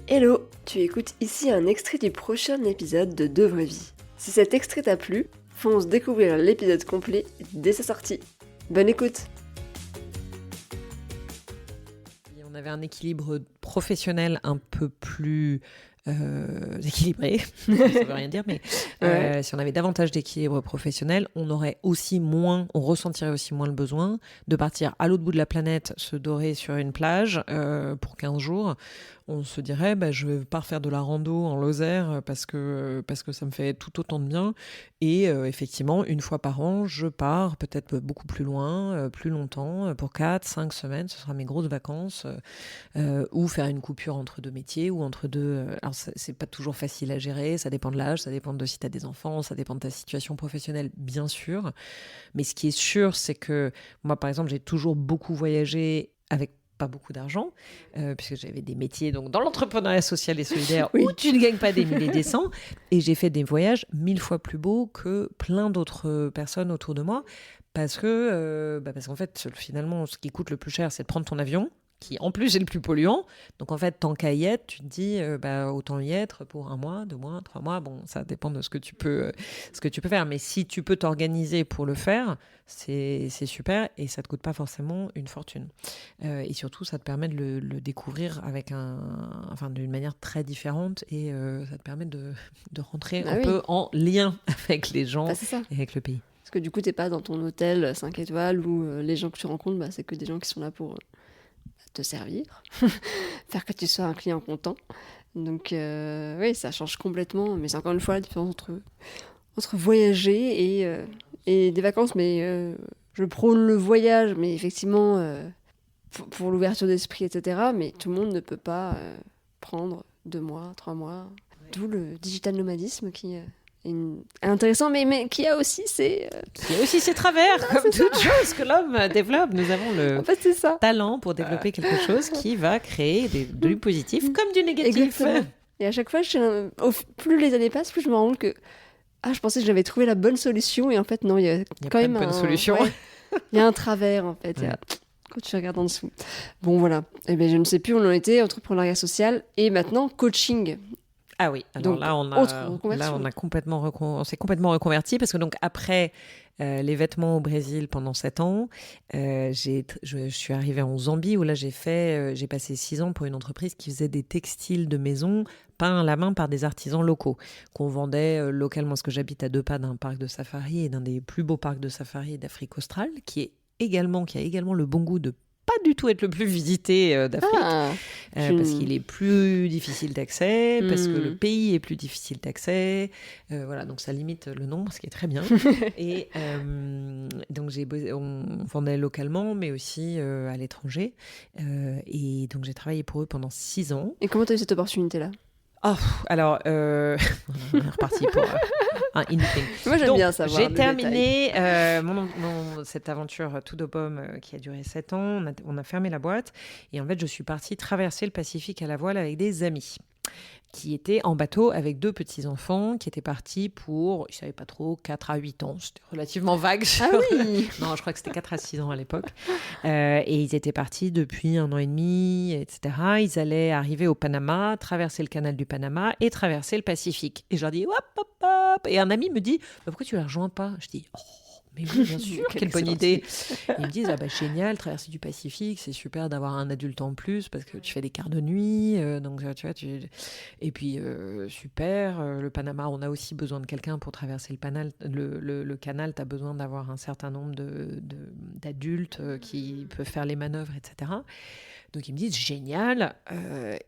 Hello, tu écoutes ici un extrait du prochain épisode de Deux vraies vies. Si cet extrait t'a plu, fonce découvrir l'épisode complet dès sa sortie. Bonne écoute! On avait un équilibre professionnel un peu plus équilibré, ça veut rien dire, mais si on avait davantage d'équilibre professionnel, on ressentirait aussi moins le besoin de partir à l'autre bout de la planète, se dorer sur une plage pour 15 jours. On se dirait, je vais pas refaire de la rando en Lozère parce que ça me fait tout autant de bien. Et effectivement, une fois par an, je pars peut-être beaucoup plus loin, plus longtemps, pour 4-5 semaines. Ce sera mes grosses vacances. Ou faire une coupure entre deux métiers ou entre deux... alors, c'est pas toujours facile à gérer. Ça dépend de l'âge, ça dépend de si tu as des enfants, ça dépend de ta situation professionnelle, bien sûr. Mais ce qui est sûr, c'est que moi, par exemple, j'ai toujours beaucoup voyagé avec pas beaucoup d'argent, puisque j'avais des métiers donc dans l'entrepreneuriat social et solidaire où tu ne gagnes pas des milliers des cents, et j'ai fait des voyages 1000 fois plus beaux que plein d'autres personnes autour de moi, parce qu'en fait, finalement, ce qui coûte le plus cher, c'est de prendre ton avion, qui en plus est le plus polluant. Donc en fait, tant qu'à y être, tu te dis autant y être pour 1 mois, 2 mois, 3 mois. Bon, ça dépend de ce que tu peux faire. Mais si tu peux t'organiser pour le faire, c'est super, et ça te coûte pas forcément une fortune. Et surtout, ça te permet de le découvrir d'une manière très différente, et ça te permet de rentrer un peu en lien avec les gens et avec le pays. Parce que du coup, t'es pas dans ton hôtel 5 étoiles où les gens que tu rencontres, c'est que des gens qui sont là pour te servir, faire que tu sois un client content. Donc oui, ça change complètement. Mais c'est encore une fois la différence entre voyager et des vacances. Mais je prône le voyage, mais effectivement, pour l'ouverture d'esprit, etc. Mais tout le monde ne peut pas prendre 2 mois, 3 mois. D'où le digital nomadisme qui est intéressant, mais qui a aussi ses... Qui a aussi ses travers, comme toute chose que l'homme développe. Nous avons le talent pour développer quelque chose qui va créer du positif comme du négatif. Exactement. Et à chaque fois, plus les années passent, plus je me rends compte que je pensais que j'avais trouvé la bonne solution, et en fait, non, il y a quand même une bonne solution. Ouais, il y a un travers, en fait. Ouais. Quand tu regardes en dessous. Bon, voilà. Eh bien, je ne sais plus où on en était, entrepreneuriat social, et maintenant, coaching. Ah oui, alors donc, là, on s'est complètement reconverti, parce que donc après les vêtements au Brésil pendant 7 ans, je suis arrivée en Zambie, où là j'ai passé 6 ans pour une entreprise qui faisait des textiles de maison peints à la main par des artisans locaux, qu'on vendait localement, parce que j'habite à 2 pas d'un parc de safari, et d'un des plus beaux parcs de safari d'Afrique australe, qui a également le bon goût de pas du tout être le plus visité d'Afrique, parce qu'il est plus difficile d'accès, parce que le pays est plus difficile d'accès, voilà, donc ça limite le nombre, ce qui est très bien. Et donc on vendait localement, mais aussi à l'étranger, et donc j'ai travaillé pour eux pendant 6 ans. Et comment tu as eu cette opportunité-là ? Alors, on est reparti pour un in-thing. Moi, j'aime bien savoir. J'ai terminé cette aventure tout de pomme qui a duré 7 ans. On a fermé la boîte, et en fait, je suis partie traverser le Pacifique à la voile avec des amis qui étaient en bateau avec 2 petits-enfants qui étaient partis pour, je ne savais pas trop, 4 à 8 ans. C'était relativement vague. Ah oui. Non, je crois que c'était 4 à 6 ans à l'époque. Et ils étaient partis depuis 1 an et demi, etc. Ils allaient arriver au Panama, traverser le canal du Panama et traverser le Pacifique. Et je leur dis, hop, hop, hop. Et un ami me dit, pourquoi tu ne les rejoins pas ? Je dis, mais oui, bien sûr, quelle bonne idée. Et ils me disent, génial, traverser du Pacifique, c'est super d'avoir un adulte en plus, parce que tu fais des quarts de nuit, donc tu vois, et puis super, le Panama, on a aussi besoin de quelqu'un pour traverser le canal, tu as besoin d'avoir un certain nombre d'adultes qui peuvent faire les manœuvres, etc. Donc ils me disent génial,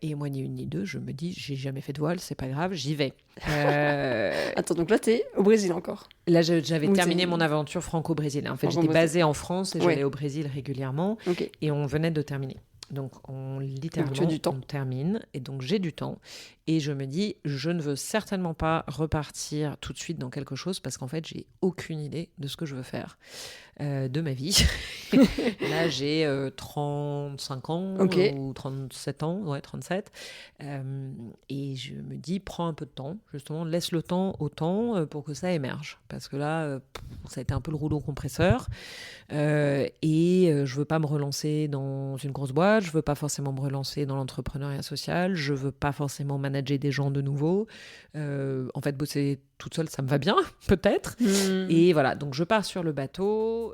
et moi ni une ni deux, je me dis j'ai jamais fait de voile, c'est pas grave, j'y vais. Attends, donc là t'es au Brésil encore ? Là j'avais terminé mon aventure franco-brésilienne. En fait, j'étais basée en France et j'allais au Brésil régulièrement, et on venait de terminer. Donc littéralement on termine, et donc j'ai du temps, et je me dis je ne veux certainement pas repartir tout de suite dans quelque chose, parce qu'en fait j'ai aucune idée de ce que je veux faire. de ma vie. Là, j'ai 35 ans ou 37 ans, ouais, 37. Et je me dis, prends un peu de temps, justement, laisse le temps au temps pour que ça émerge. Parce que là, ça a été un peu le rouleau compresseur. Je veux pas me relancer dans une grosse boîte, je veux pas forcément me relancer dans l'entrepreneuriat social, je veux pas forcément manager des gens de nouveau. En fait, bosser toute seule, ça me va bien, peut-être. Et voilà, donc je pars sur le bateau.